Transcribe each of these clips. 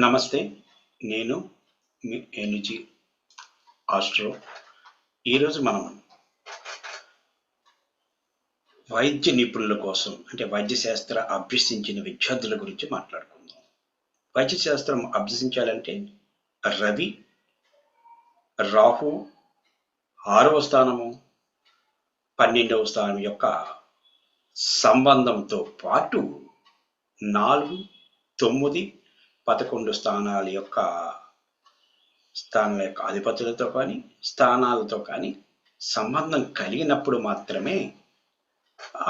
నమస్తే. నేను మీ ఏనుజీ ఆస్ట్రో. ఈరోజు మనం వైద్య నిపుణుల కోసం అంటే వైద్య శాస్త్ర అభ్యసించిన విద్యార్థుల గురించి మాట్లాడుకుందాం. వైద్య శాస్త్రం అభ్యసించాలంటే రవి, రాహు 6వ స్థానము, 12వ స్థానం యొక్క సంబంధంతో పాటు 4, 9, 11 స్థానాల యొక్క అధిపతులతో కానీ స్థానాలతో కానీ సంబంధం కలిగినప్పుడు మాత్రమే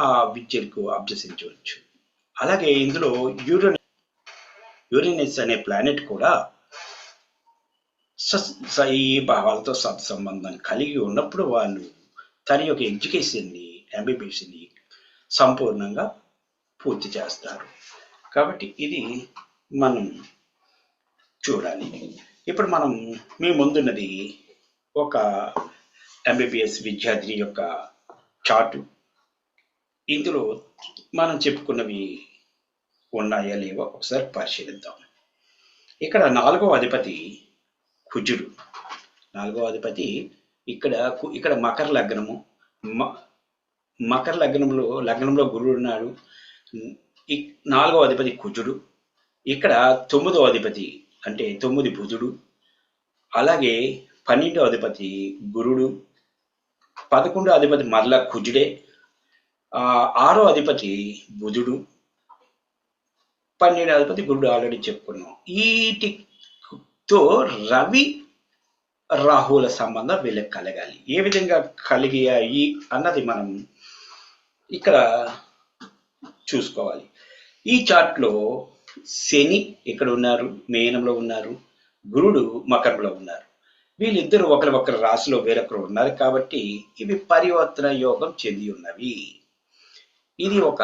ఆ విద్యకు అభ్యసించవచ్చు. అలాగే ఇందులో యూరేనస్ అనే ప్లానెట్ కూడా ఈ భావాలతో సత్సంబంధం కలిగి ఉన్నప్పుడు వాళ్ళు తన యొక్క ఎడ్యుకేషన్ని, ఎంబీబీఎస్ని సంపూర్ణంగా పూర్తి చేస్తారు. కాబట్టి ఇది మనం చూడాలి. ఇప్పుడు మనం మీ ముందున్నది ఒక ఎంబీబీఎస్ విద్యార్థి యొక్క చార్టు. ఇందులో మనం చెప్పుకున్నవి ఉన్నాయా లేవో ఒకసారి పరిశీలిద్దాం. ఇక్కడ 4వ అధిపతి కుజుడు. 4వ అధిపతి ఇక్కడ మకర లగ్నము. మకర లగ్నంలో గురుడు ఉన్నాడు. 4వ అధిపతి కుజుడు. ఇక్కడ 9వ అధిపతి అంటే 9 బుధుడు. అలాగే 12వ అధిపతి గురుడు. 11వ అధిపతి మరలా కుజుడే. 6వ అధిపతి బుధుడు. 12వ అధిపతి గురుడు ఆల్రెడీ చెప్పుకున్నాం. వీటితో రవి రాహుల సంబంధం వీళ్ళకి కలగాలి. ఏ విధంగా కలిగాయి అన్నది మనం ఇక్కడ చూసుకోవాలి. ఈ చార్ట్లో శని ఇక్కడ ఉన్నారు, మేనంలో ఉన్నారు, గురుడు మకరంలో ఉన్నారు. వీళ్ళిద్దరూ ఒకరి రాశిలో వేరొకరు ఉన్నారు కాబట్టి ఇవి పరివర్తన యోగం చెంది ఉన్నవి. ఇది ఒక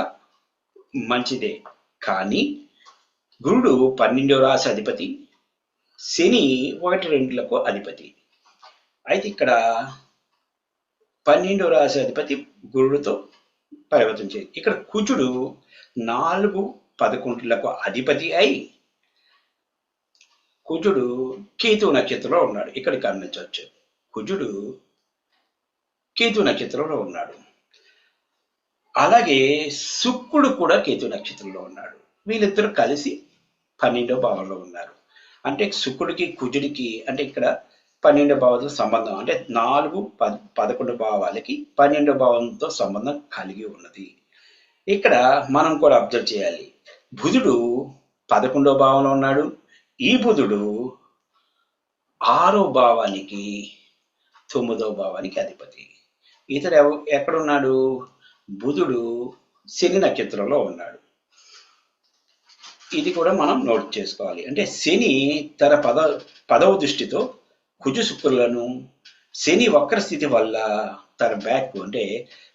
మంచిదే. కానీ గురుడు 12వ రాశి అధిపతి, శని 1, 2లకు అధిపతి. అయితే ఇక్కడ 12వ రాశి అధిపతి గురుడితో పరివర్తన చేయాలి. ఇక్కడ కుజుడు 4, 11లకు అధిపతి అయి కుజుడు కేతు నక్షత్రంలో ఉన్నాడు. ఇక్కడ గమనించవచ్చు. కుజుడు కేతు నక్షత్రంలో ఉన్నాడు. అలాగే శుక్రుడు కూడా కేతు నక్షత్రంలో ఉన్నాడు. వీళ్ళిద్దరూ కలిసి 12వ భావంలో ఉన్నారు. అంటే శుక్రుడికి కుజుడికి అంటే ఇక్కడ 12వ భావంతో సంబంధం అంటే 4, 11 భావాలకి 12వ భావంతో సంబంధం కలిగి ఉన్నది. ఇక్కడ మనం కూడా అబ్జర్వ్ చేయాలి. బుధుడు 11వ భావంలో ఉన్నాడు. ఈ బుధుడు 6వ భావానికి 9వ భావానికి అధిపతి. ఇతడు ఎక్కడున్నాడు? బుధుడు శని నక్షత్రంలో ఉన్నాడు. ఇది కూడా మనం నోట్ చేసుకోవాలి. అంటే శని తన 10వ దృష్టితో కుజ శుక్రులను, శని వక్ర స్థితి వల్ల తన బ్యాక్ అంటే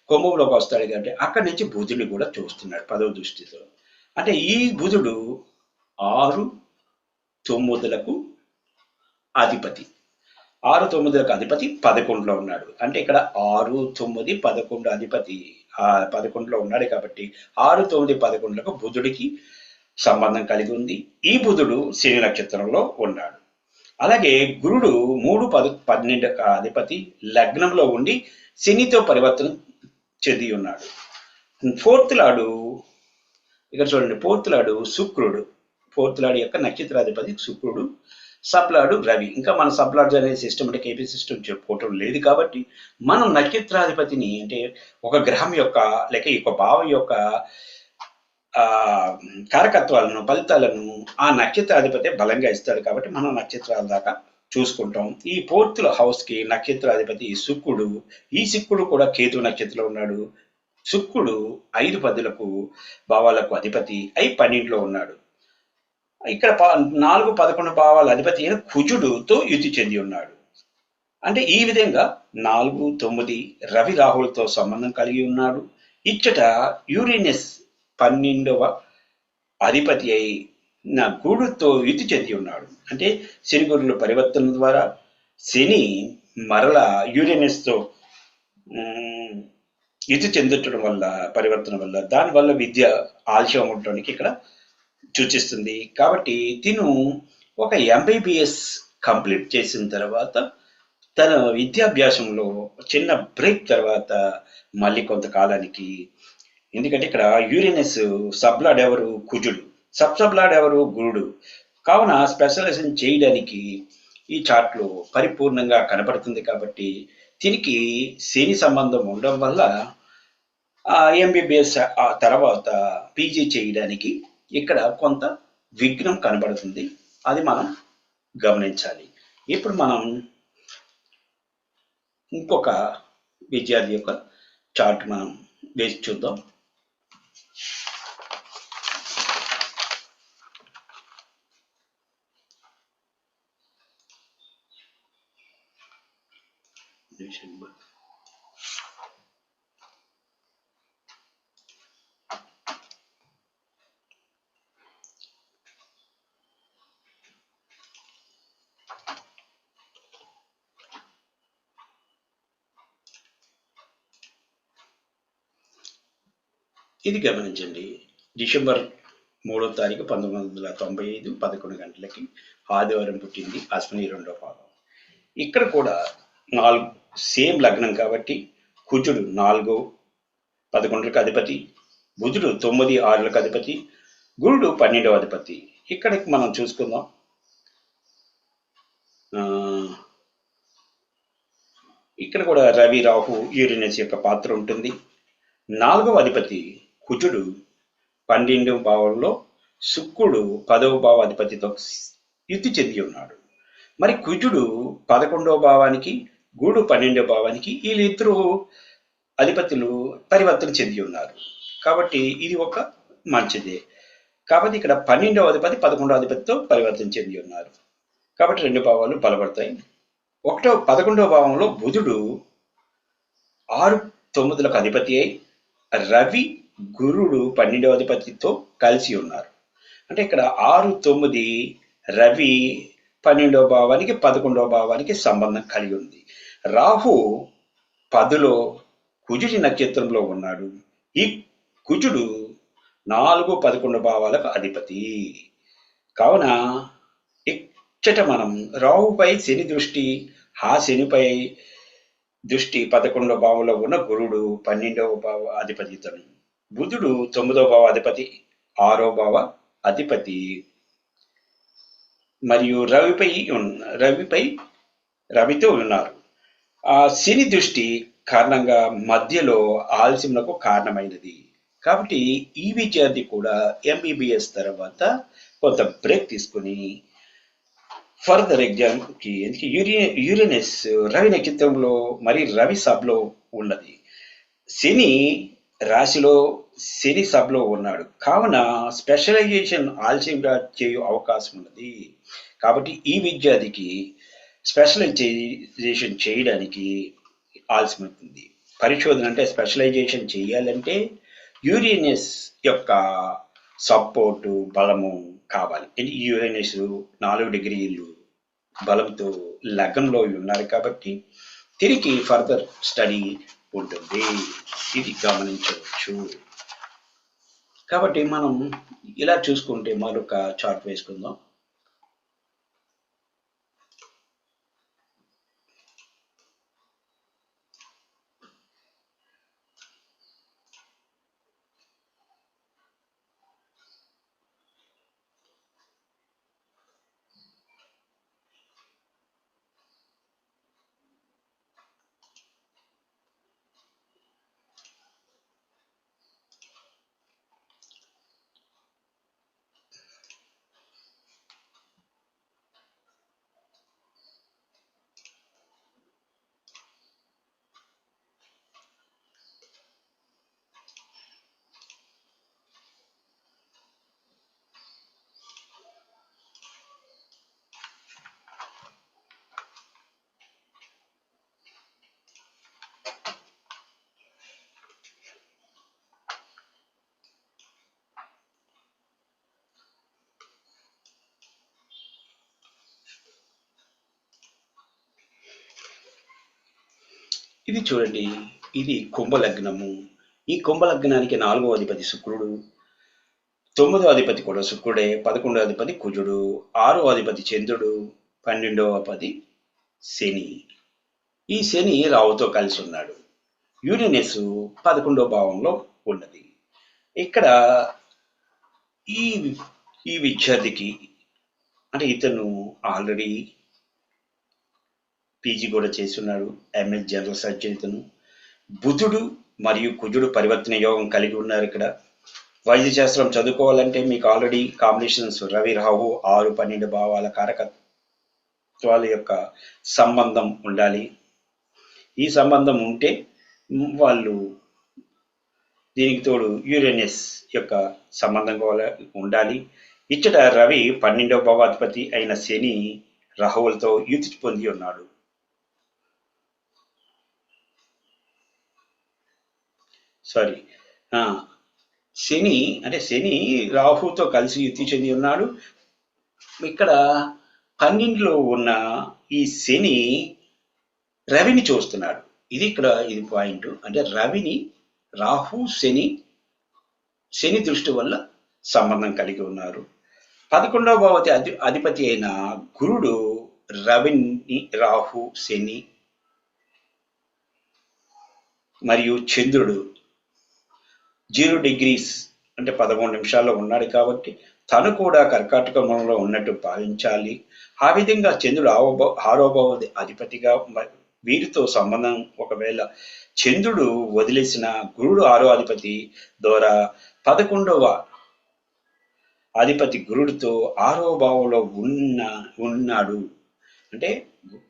కుంభంలోకి వస్తాడు కాబట్టి అక్కడి నుంచి బుధుడిని కూడా చూస్తున్నాడు 10వ దృష్టితో. అంటే ఈ బుధుడు 6, 9లకు అధిపతి. 6, 9లకు అధిపతి 11లో ఉన్నాడు. అంటే ఇక్కడ 6, 9, 11 అధిపతి 11లో ఉన్నాడు కాబట్టి 6, 9, 11లకు బుధుడికి సంబంధం కలిగి ఉంది. ఈ బుధుడు శని నక్షత్రంలో ఉన్నాడు. అలాగే గురుడు 3, 10, 12 అధిపతి లగ్నంలో ఉండి శనితో పరివర్తన చెంది ఉన్నాడు. ఫోర్త్ లాడు ఇక్కడ చూడండి, ఫోర్త్ లాడు శుక్రుడు. ఫోర్త్ లాడ్ యొక్క నక్షత్రాధిపతి శుక్రుడు. సబ్లాడు రవి. ఇంకా మన సబ్లాడ్స్ అనే సిస్టమేటిక్ ఏపీ సిస్టమ్ చెప్పుకోవటం లేదు కాబట్టి మనం నక్షత్రాధిపతిని అంటే ఒక గ్రహం యొక్క లేక ఒక భావం యొక్క కారకత్వాలను, ఫలితాలను ఆ నక్షత్రాధిపతి బలంగా ఇస్తాడు కాబట్టి మనం నక్షత్రాల దాకా చూసుకుంటాం. ఈ 4th హౌస్కి నక్షత్రాధిపతి శుక్రుడు. ఈ శుక్రుడు కూడా కేతు నక్షత్రంలో ఉన్నాడు. శుక్రుడు 5, 10లకు భావాలకు అధిపతి అయి 12లో ఉన్నాడు. ఇక్కడ 4, 11 భావాల అధిపతి అయిన కుజుడుతో యుతి చెంది ఉన్నాడు. అంటే ఈ విధంగా 4, 9 రవి రాహులతో సంబంధం కలిగి ఉన్నాడు. ఇచ్చట యూరేనస్ 12వ అధిపతి అయి నా గురుడుతో యుతి చెంది ఉన్నాడు. అంటే శని గురుల పరివర్తన ద్వారా శని మరలా యూరేనస్తో యుతి చెందటం వల్ల పరివర్తన వల్ల దానివల్ల విద్య ఆలస్యం ఉండటానికి ఇక్కడ సూచిస్తుంది. కాబట్టి తిను ఒక ఎంబీబీఎస్ కంప్లీట్ చేసిన తర్వాత తన విద్యాభ్యాసంలో చిన్న బ్రేక్ తర్వాత మళ్ళీ కొంతకాలానికి, ఎందుకంటే ఇక్కడ యూరేనస్ సబ్లాడ్ ఎవరు, కుజుడు, సబ్లాడ్ ఎవరు, గురుడు. కావున స్పెషలైజేషన్ చేయడానికి ఈ చార్ట్లో పరిపూర్ణంగా కనబడుతుంది. కాబట్టి దీనికి శని సంబంధం ఉండడం వల్ల ఎంబీబీఎస్ ఆ తర్వాత పీజీ చేయడానికి ఇక్కడ కొంత విఘ్నం కనబడుతుంది. అది మనం గమనించాలి. ఇప్పుడు మనం ఇంకొక విద్యార్థి యొక్క చార్ట్ మనం వేసి చూద్దాం. ఇది గమనించండి. డిసెంబర్ 3వ తారీఖు 1995 11 గంటలకి ఆదివారం పుట్టింది. అశ్విని 2వ పాదం. ఇక్కడ కూడా 4 సేమ్ లగ్నం కాబట్టి కుజుడు 4, 11లకు అధిపతి, బుధుడు 9, 6లకు అధిపతి, గురుడు 12వ అధిపతి. ఇక్కడికి మనం చూసుకుందాం. ఇక్కడ కూడా రవి, రాహు, యూరేనస్ యొక్క పాత్ర ఉంటుంది. 4వ అధిపతి కుజుడు 12వ భావంలో, శుక్రుడు 10వ భావ అధిపతితో యుద్ధి చెంది ఉన్నాడు. మరి కుజుడు 11వ భావానికి, గురుడు 12వ భావానికి, వీళ్ళిద్దరూ అధిపతులు పరివర్తన చెంది ఉన్నారు. కాబట్టి ఇది ఒక మంచిదే. కాబట్టి ఇక్కడ 12వ అధిపతి 11వ అధిపతితో పరివర్తన చెంది ఉన్నారు. కాబట్టి 2 భావాలు బలపడతాయి. 11వ భావంలో బుధుడు 6, 9లకు అధిపతి అయి, రవి, గురుడు 12వ అధిపతితో కలిసి ఉన్నారు. అంటే ఇక్కడ 6, 9 రవి 12వ భావానికి, 11వ భావానికి సంబంధం కలిగి ఉంది. రాహు 10లో కుజుడి నక్షత్రంలో ఉన్నాడు. ఈ కుజుడు 4, 11 భావాలకు అధిపతి. కావున ఇచ్చట మనం రాహుపై శని దృష్టి, ఆ శనిపై దృష్టి 11వ భావంలో ఉన్న గురుడు 12వ భావ అధిపతితను, బుధుడు 9వ భావ అధిపతి, 6వ భావ అధిపతి, మరియు రవితో ఉన్నారు. ఆ శని దృష్టి కారణంగా మధ్యలో ఆలస్యములకు కారణమైనది. కాబట్టి ఈ విద్యార్థి కూడా ఎంబీబీఎస్ తర్వాత కొంత బ్రేక్ తీసుకుని ఫర్దర్ ఎగ్జామ్కి, యూరేనస్ రవి నక్షత్రంలో మరి రవి సబ్లో ఉన్నది, శని రాశిలో శని సబ్లో ఉన్నాడు. కావున స్పెషలైజేషన్ ఆలస్యంగా చేయు అవకాశం ఉన్నది. కాబట్టి ఈ విద్యార్థికి స్పెషలైజేషన్ చేయడానికి ఆలస్యమవుతుంది. పరిశోధన అంటే స్పెషలైజేషన్ చేయాలంటే యూరేనస్ యొక్క సపోర్టు, బలము కావాలి. యూరేనస్ 4 డిగ్రీలు బలంతో లగ్నంలో ఉన్నారు కాబట్టి తిరిగి ఫర్దర్ స్టడీ ఉంటుంది. ఇది గమనించవచ్చు. కాబట్టి మనం ఇలా చూసుకుంటే మరొక చార్ట్ వేసుకుందాం. ఇది చూడండి, ఇది కుంభలగ్నము. ఈ కుంభలగ్నానికి 4వ అధిపతి శుక్రుడు, 9వ అధిపతి కూడా శుక్రుడే, 11వ అధిపతి కుజుడు, 6వ అధిపతి చంద్రుడు, 12వ అధిపతి శని. ఈ శని రావుతో కలిసి ఉన్నాడు. యురేనస్ 11వ భావంలో ఉన్నది. ఇక్కడ ఈ ఈ విద్యార్థికి అంటే ఇతను ఆల్రెడీ పీజీ కూడా చేసి ఉన్నాడు, ఎంఎస్ జనరల్ సర్జన్. ఇతను బుధుడు మరియు కుజుడు పరివర్తన యోగం కలిగి ఉన్నారు. ఇక్కడ వైద్య శాస్త్రం చదువుకోవాలంటే మీకు ఆల్రెడీ కాంబినేషన్స్ రవి రాహు 6, 12 భావాల కారకత్వాల యొక్క సంబంధం ఉండాలి. ఈ సంబంధం ఉంటే వాళ్ళు దీనికి తోడు యురేనస్ యొక్క సంబంధం ఉండాలి. ఇచ్చట రవి 12వ భావాధిపతి అయిన శని రాహువులతో యుతి పొంది ఉన్నాడు. శని రాహుతో కలిసి యుతి చెంది ఉన్నాడు. ఇక్కడ 12లో ఉన్న ఈ శని రవిని చూస్తున్నాడు. ఇది పాయింట్. అంటే రవిని రాహు శని దృష్టి వల్ల సంబంధం కలిగి ఉన్నారు. 11వ భావతి అధిపతి అయిన గురుడు రవిని, రాహు, శని మరియు చంద్రుడు 0 degrees అంటే 13 నిమిషాల్లో ఉన్నాడు. కాబట్టి తను కూడా కర్కాటకంలో ఉన్నట్టు భావించాలి. ఆ విధంగా చంద్రుడు 6వ భావ అధిపతిగా వీరితో సంబంధం ఒకవేళ చంద్రుడు వదిలేసిన గురుడు 6వ అధిపతి ద్వారా 11వ అధిపతి గురుడితో 6వ భావంలో ఉన్నాడు. అంటే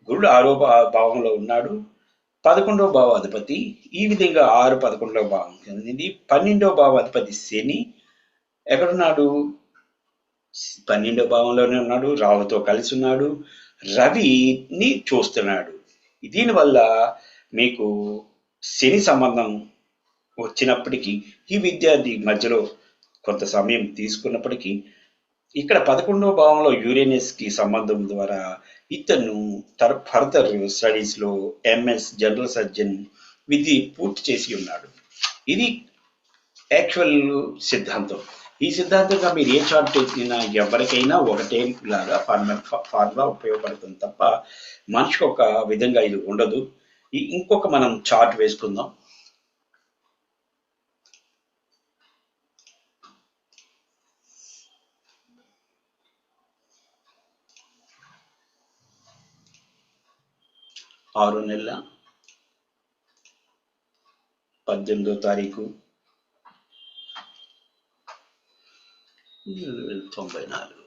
గురుడు 6వ భావంలో ఉన్నాడు, 11వ భావ అధిపతి. ఈ విధంగా 6, 11వ భావం. 12వ భావ అధిపతి శని ఎక్కడున్నాడు? 12వ భావంలోనే ఉన్నాడు, రాహుతో కలిసి ఉన్నాడు, రవిని చూస్తున్నాడు. దీనివల్ల మీకు శని సంబంధం వచ్చినప్పటికీ ఈ విద్యార్థి మధ్యలో కొంత సమయం తీసుకున్నప్పటికీ ఇక్కడ 11వ భావంలో యురేనస్ కి సంబంధం ద్వారా ఇతను ఫర్దర్ స్టడీస్ లో ఎంఎస్ జనరల్ సర్జన్ విధి పూర్తి చేసి ఉన్నాడు. ఇది యాక్చువల్ సిద్ధాంతం. ఈ సిద్ధాంతంగా మీరు ఏ చార్ట్ చేసినా ఎవరికైనా ఒకటే లాగా ఫార్ములా ఉపయోగపడుతుంది తప్ప మనిషికి ఒక విధంగా ఇది ఉండదు. ఇంకొక మనం చార్ట్ వేసుకుందాం. ఆరో నెల 18వ తారీఖు 94.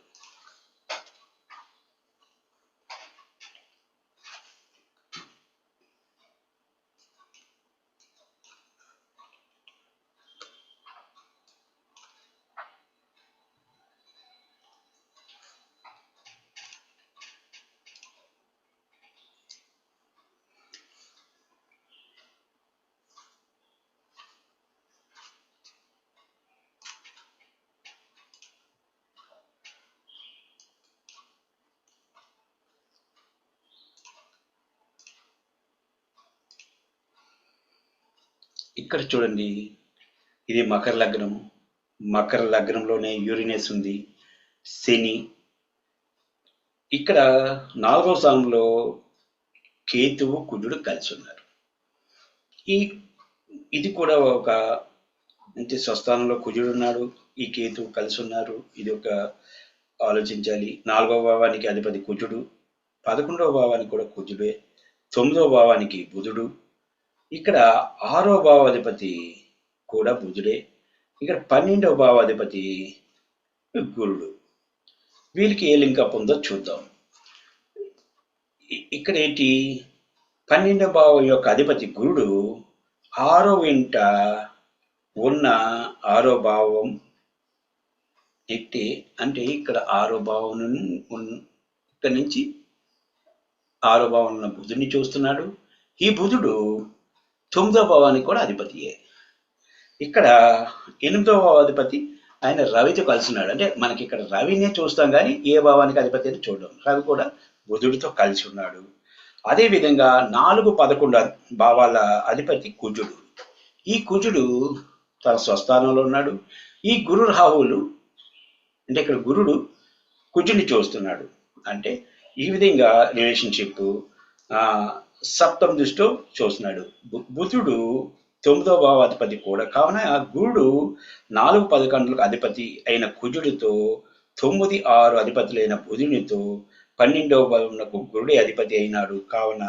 ఇక్కడ చూడండి, ఇది మకర లగ్నం. మకర లగ్నంలోనే యురేనస్ ఉంది, శని. ఇక్కడ 4వ స్థానంలో కేతువు, కుజుడు కలిసి ఉన్నారు. ఇది కూడా ఒక అంటే స్వస్థానంలో కుజుడు ఉన్నాడు, ఈ కేతువు కలిసి ఉన్నారు. ఇది ఒక ఆలోచించాలి. 4వ భావానికి అధిపతి కుజుడు, 11వ భావానికి కూడా కుజుడే, 9వ భావానికి బుధుడు, ఇక్కడ 6వ భావాధిపతి కూడా బుధుడే, ఇక్కడ 12వ భావాధిపతి గురుడు. వీళ్ళకి ఏ లింకప్ ఉందో చూద్దాం. ఇక్కడ ఏంటి, 12వ భావం యొక్క అధిపతి గురుడు 6వ ఇంట ఉన్న 6వ భావం ఎట్టి అంటే ఇక్కడ 6వ భావం ఇక్కడ నుంచి 6వ భావం ఉన్న బుధుడిని చూస్తున్నాడు. ఈ బుధుడు 9వ భావానికి కూడా అధిపతియే. ఇక్కడ 8వ భావాధిపతి ఆయన రవితో కలిసి ఉన్నాడు. అంటే మనకి ఇక్కడ రవినే చూస్తాం కానీ ఏ భావానికి అధిపతి అని చూడడం. రవి కూడా బుధుడితో కలిసి ఉన్నాడు. అదేవిధంగా 4, 11 భావాల అధిపతి కుజుడు. ఈ కుజుడు తన స్వస్థానంలో ఉన్నాడు. ఈ గురు రాహువులు అంటే ఇక్కడ గురుడు కుజుని చూస్తున్నాడు. అంటే ఈ విధంగా రిలేషన్షిప్ సప్తమ దృష్టితో చూస్తున్నాడు. బుధుడు 9వ భావాధిపతి కూడా. కావున గురుడు 4-11లకు అధిపతి అయిన కుజుడితో 9-6 అధిపతులైన బుధునితో 12వ భావంలో గురుడే అధిపతి అయినాడు. కావున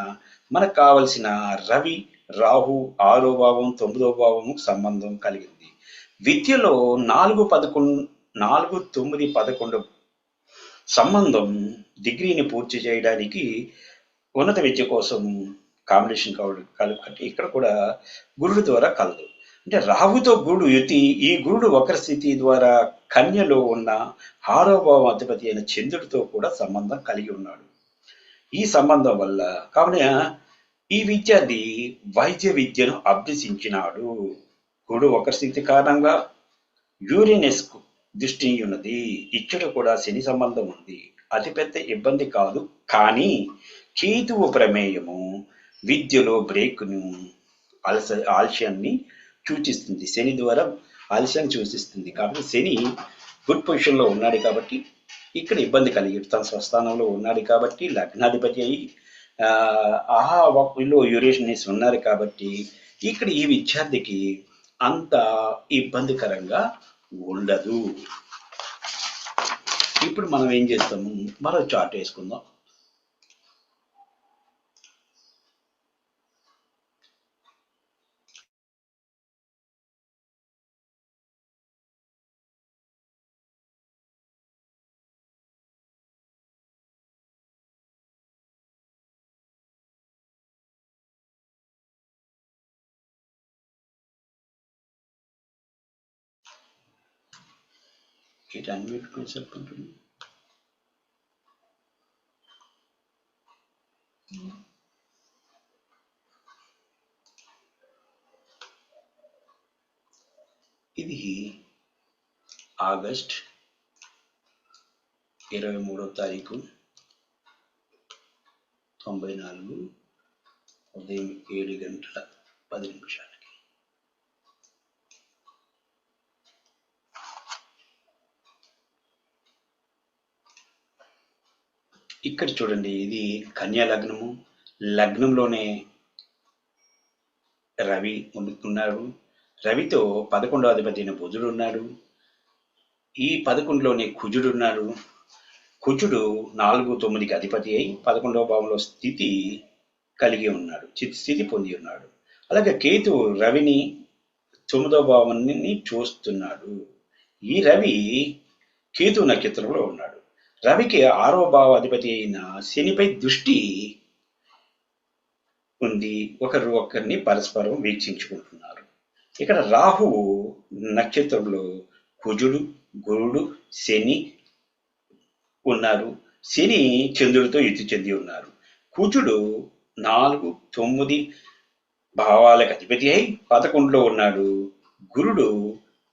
మనకు కావలసిన రవి రాహు 6వ భావం 9వ భావము సంబంధం కలిగింది. విద్యలో 4, 9, 11 సంబంధం డిగ్రీని పూర్తి చేయడానికి ఉన్నత విద్య కోసం కాంబినేషన్ కావడం కాబట్టి ఇక్కడ కూడా గురుడు ద్వారా కలదు. అంటే రాహుతో గురుడు యుతి, ఈ గురుడు వక్ర స్థితి ద్వారా కన్యలో ఉన్న 6వ భావం అధిపతి అయిన చంద్రుడితో కూడా సంబంధం కలిగి ఉన్నాడు. ఈ సంబంధం వల్ల కావున ఈ విద్యార్థి వైద్య విద్యను అభ్యసించినాడు. గురుడు వక్ర స్థితి కారణంగా యూరేనస్ దృష్టి ఉన్నది. ఇచ్చట కూడా శని సంబంధం ఉంది. అతిపెద్ద ఇబ్బంది కాదు. కానీ కేతువు ప్రమేయము విద్యలో బ్రేక్ను ఆలస్యాన్ని సూచిస్తుంది. శని ద్వారా ఆలస్యాన్ని సూచిస్తుంది. కాబట్టి శని గుడ్ పొజిషన్లో ఉన్నాడు కాబట్టి ఇక్కడ ఇబ్బంది కలిగి తన స్వస్థానంలో ఉన్నాడు కాబట్టి లగ్నాధిపతి అయి ఆహాలో యూరేషనస్ ఉన్నారు కాబట్టి ఇక్కడ ఈ విద్యార్థికి అంత ఇబ్బందికరంగా ఉండదు. ఇప్పుడు మనం ఏం చేస్తాము, మరో చార్ట్ వేసుకుందాం. ఇటు అన్నిటికీ చెప్పుకుంటుంది. ఇది ఆగస్ట్ 23వ తారీఖు 94 ఉదయం 7:10. ఇక్కడ చూడండి, ఇది కన్యా లగ్నము. లగ్నంలోనే రవి ఉన్నాడు. రవితో 11వ అధిపతి అయిన బుధుడు ఉన్నాడు. ఈ 11లోనే కుజుడు ఉన్నాడు. కుజుడు 4-9కి అధిపతి అయి 11వ భావంలో స్థితి కలిగి ఉన్నాడు, స్థితి పొంది ఉన్నాడు. అలాగే కేతు రవిని 9వ భావాన్ని చూస్తున్నాడు. ఈ రవి కేతు నక్షత్రంలో ఉన్నాడు. రవికి 6వ భావ అధిపతి అయిన శనిపై దృష్టి ఉంది. ఒకరిని పరస్పరం వీక్షించుకుంటున్నారు. ఇక్కడ రాహువు నక్షత్రంలో కుజుడు గురుడు శని ఉన్నారు. శని చంద్రుడితో యుతి చెంది ఉన్నారు. కుజుడు 4-9 భావాలకు అధిపతి అయి 11లో ఉన్నాడు. గురుడు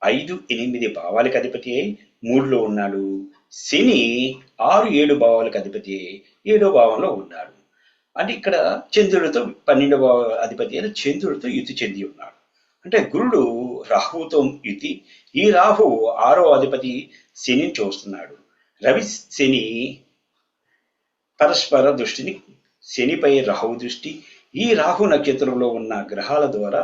5-8 భావాలకు అధిపతి అయి 3లో ఉన్నాడు. శని 6-7 భావాలకు అధిపతి అయి 7వ భావంలో ఉన్నాడు. అంటే ఇక్కడ చంద్రుడితో 12వ అధిపతి అయిన చంద్రుడితో యుతి చెంది ఉన్నాడు. అంటే గురుడు రాహువుతో యుతి. ఈ రాహు 6వ అధిపతి శనిని చూస్తున్నాడు. రవి శని పరస్పర దృష్టిని, శనిపై రాహు దృష్టి. ఈ రాహు నక్షత్రంలో ఉన్న గ్రహాల ద్వారా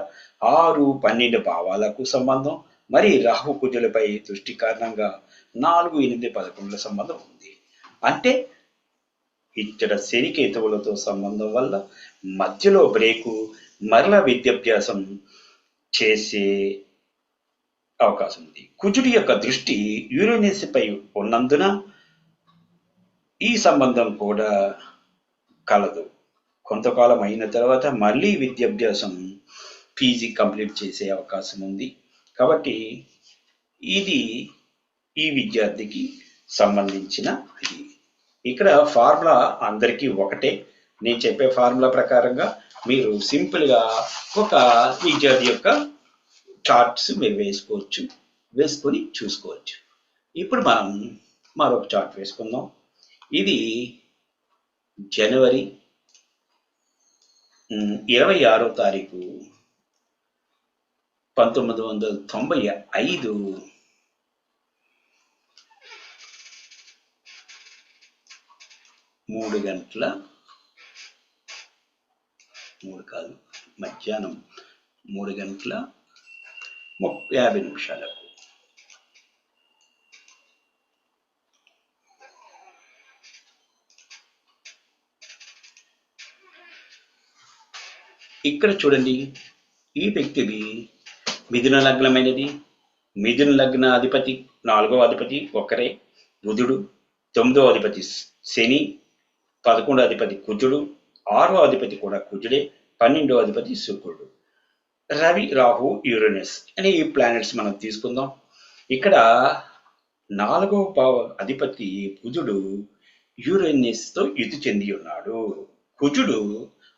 6-12 భావాలకు సంబంధం, మరి రాహు కుజులపై దృష్టి కారణంగా 4-8-11 సంబంధం ఉంది. అంటే ఇక్కడ శని కేతువులతో సంబంధం వల్ల మధ్యలో బ్రేకు, మరల విద్యాభ్యాసం చేసే అవకాశం ఉంది. కుజుడి యొక్క దృష్టి యూరేనస్ పై ఉన్నందున ఈ సంబంధం కూడా కలదు. కొంతకాలం అయిన తర్వాత మళ్ళీ విద్యాభ్యాసం పీజీ కంప్లీట్ చేసే అవకాశం ఉంది. కాబట్టి ఇది ఈ విద్యార్థికి సంబంధించిన ఇక్కడ ఫార్ములా అందరికీ ఒకటే. నేను చెప్పే ఫార్ములా ప్రకారంగా మీరు సింపుల్గా ఒక విద్యార్థి యొక్క చార్ట్స్ మీరు వేసుకొని చూసుకోవచ్చు. ఇప్పుడు మనం మరొక చార్ట్ వేసుకుందాం. ఇది జనవరి 26వ తారీఖు 1995 మధ్యాహ్నం 3:50 ఇక్కడ చూడండి, ఈ వ్యక్తిది మిథున లగ్నమైనది. మిథున లగ్న అధిపతి 4వ అధిపతి ఒకరే బుధుడు, 9వ అధిపతి శని, 11వ అధిపతి కుజుడు, 6వ అధిపతి కూడా కుజుడే, 12వ అధిపతి శుక్రుడు. రవి, రాహు, యురేనస్ అనే ఈ ప్లానెట్స్ మనం తీసుకుందాం. ఇక్కడ 4వ భావ అధిపతి కుజుడు యురేనస్ తో యుతి చెంది ఉన్నాడు. కుజుడు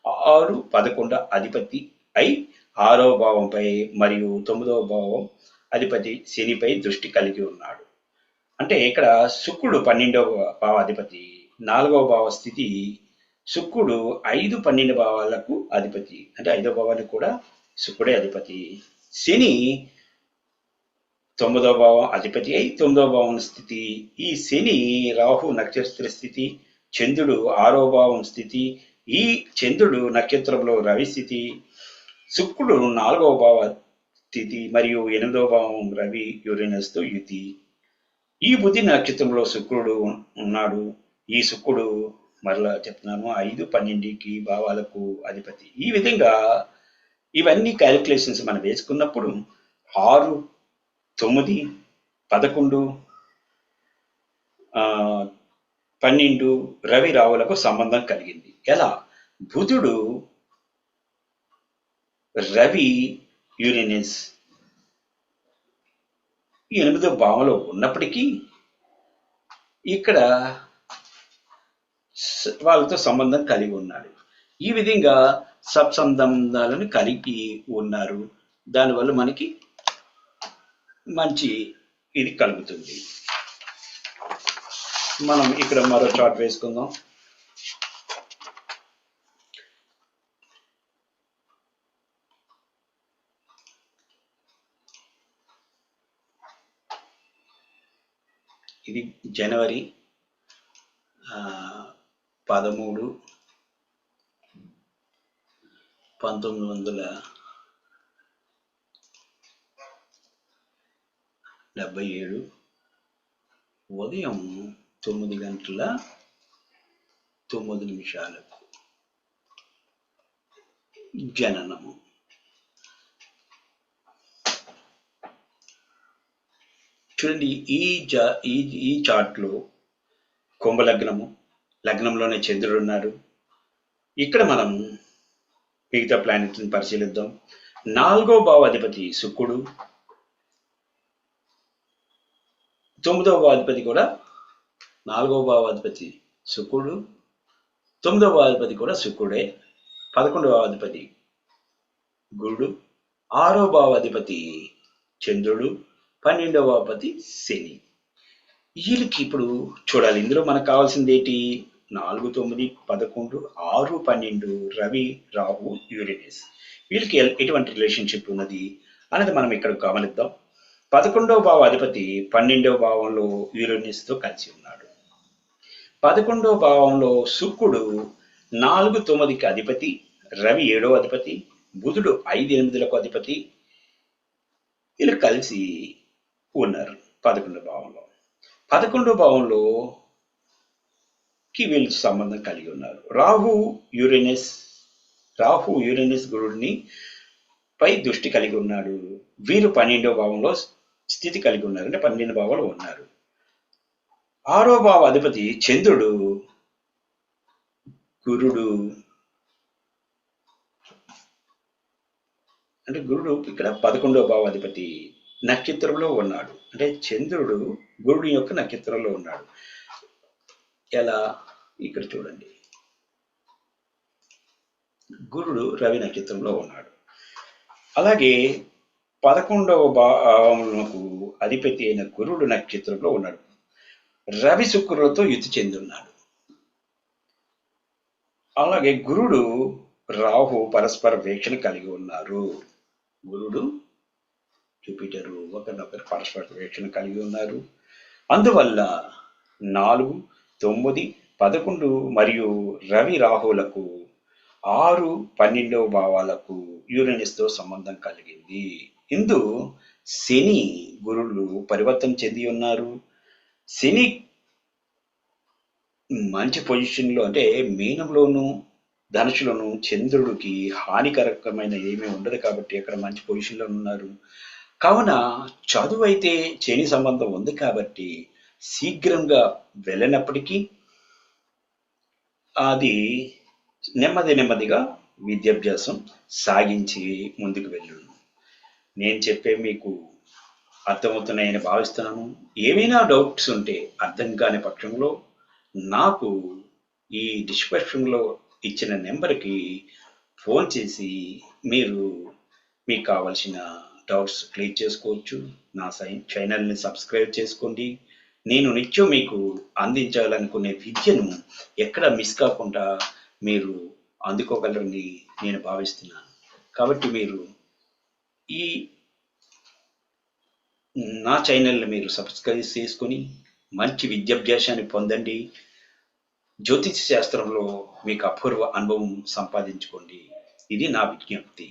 6, 11 అధిపతి అయి 6వ భావంపై మరియు 9వ భావం అధిపతి శనిపై దృష్టి కలిగి ఉన్నాడు. అంటే ఇక్కడ శుక్రుడు 12వ భావాధిపతి, 4వ భావ స్థితి. శుక్రుడు 5, 12 భావాలకు అధిపతి, అంటే 5వ భావానికి కూడా శుక్రుడే అధిపతి. శని 9వ భావం అధిపతి అయి 9వ భావం స్థితి. ఈ శని రాహు నక్షత్ర స్థితి, చంద్రుడు 6వ భావం స్థితి, ఈ చంద్రుడు నక్షత్రంలో రవి స్థితి, శుక్రుడు 4వ భావ స్థితి మరియు 8వ భావం రవి యురేనస్ తో యుతి. ఈ బుధి నక్షత్రంలో శుక్రుడు ఉన్నాడు. ఈ శుక్రుడు మరలా చెప్తున్నాను 5, 12కి భావాలకు అధిపతి. ఈ విధంగా ఇవన్నీ క్యాలిక్యులేషన్స్ మనం వేసుకున్నప్పుడు 6, 9, 11, 12 రవి రావులకు సంబంధం కలిగింది. ఎలా? బుధుడు రవి యురేనస్ 8వ భావంలో ఉన్నప్పటికీ ఇక్కడ వాళ్ళతో సంబంధం కలిగి ఉన్నాడు. ఈ విధంగా సత్సంబంధాలను కలిగి ఉన్నారు. దానివల్ల మనకి మంచి ఇది కలుగుతుంది. మనం ఇక్కడ మరో చార్ట్ వేసుకుందాం. ఇది జనవరి 13, 1977 ఉదయం 9:09 జననము. చూడండి, ఈ చార్ట్లో కుంభలగ్నము, లగ్నంలోనే చంద్రుడు ఉన్నాడు. ఇక్కడ మనం మిగతా ప్లానెట్ని పరిశీలిద్దాం. 4వ భావాధిపతి శుక్రుడు, 9వ భావాధిపతి కూడా 4వ భావాధిపతి శుక్రుడు, 9వ భావాధిపతి కూడా శుక్రుడే, 11వ భావాధిపతి గురుడు, 6వ భావాధిపతి చంద్రుడు, 12వ భావాధిపతి శని. వీళ్ళకి ఇప్పుడు చూడాలి. ఇందులో మనకు కావాల్సింది ఏంటి? 4, 9, 11, 6, 12 రవి, రాహు, యురేనస్. వీళ్ళకి ఎటువంటి రిలేషన్షిప్ ఉన్నది అనేది మనం ఇక్కడ గమనిద్దాం. 11వ భావ అధిపతి 12వ భావంలో యురేనస్ తో కలిసి ఉన్నాడు. 11వ భావంలో శుక్రుడు 4, 9కి అధిపతి, రవి 7వ అధిపతి, బుధుడు 5, 8లకు అధిపతి. వీళ్ళు కలిసి ఉన్నారు 11వ భావంలో. 11వ భావంలో కి వీళ్ళు సంబంధం కలిగి ఉన్నారు. రాహు యురేనస్ గురుడిని పై దృష్టి కలిగి ఉన్నాడు. వీరు 12వ భావంలో స్థితి కలిగి ఉన్నారు, అంటే 12 భావంలో ఉన్నారు. 6వ భావ అధిపతి చంద్రుడు, గురుడు, అంటే గురుడు ఇక్కడ 11వ భావ అధిపతి నక్షత్రంలో ఉన్నాడు. అంటే చంద్రుడు గురుడు యొక్క నక్షత్రంలో ఉన్నాడు. ఎలా? ఇక్కడ చూడండి, గురుడు రవి నక్షత్రంలో ఉన్నాడు. అలాగే 11వ భావములకు అధిపతి అయిన గురుడు నక్షత్రంలో ఉన్నాడు. రవి శుక్రులతో యుతి చెంది ఉన్నాడు. అలాగే గురుడు రాహు పరస్పర వీక్షణ కలిగి ఉన్నారు. గురుడు జూపిటరు ఒకరినొకరు పరస్పర వీక్షణ కలిగి ఉన్నారు. అందువల్ల 4, 9, 11 మరియు రవి రాహువులకు 6, 12వ భావాలకు యురేనస్‌తో సంబంధం కలిగింది. ఇందు శని, గురులు పరివర్తన చెంది ఉన్నారు. శని మంచి పొజిషన్‌లో అంటే మీనంలోను, ధనుసులోను చంద్రుడికి హానికరకమైన ఏమీ ఉండదు కాబట్టి అక్కడ మంచి పొజిషన్‌లో ఉన్నారు. కావున చదువైతే శని సంబంధం ఉంది కాబట్టి శీఘ్రంగా వెళ్ళినప్పటికీ అది నెమ్మదిగా విద్యాభ్యాసం సాగించి ముందుకు వెళ్ళును. నేను చెప్పే మీకు అర్థమవుతున్నాయని భావిస్తున్నాను. ఏమైనా డౌట్స్ ఉంటే అర్థం కాని పక్షంలో నాకు ఈ డిస్క్రిప్షన్లో ఇచ్చిన నెంబర్కి ఫోన్ చేసి మీరు మీకు కావాల్సిన డౌట్స్ క్లియర్ చేసుకోవచ్చు. నా ఛానల్ని సబ్స్క్రైబ్ చేసుకోండి. నేను నిత్యం మీకు అందించాలనుకునే విద్యను ఎక్కడ మిస్ కాకుండా మీరు అందుకోగలరని నేను భావిస్తున్నాను. కాబట్టి మీరు ఈ నా ఛానల్ని మీరు సబ్స్క్రైబ్ చేసుకొని మంచి విద్యాభ్యాసాన్ని పొందండి. జ్యోతిష శాస్త్రంలో మీకు అపూర్వ అనుభవం సంపాదించుకోండి. ఇది నా విజ్ఞప్తి.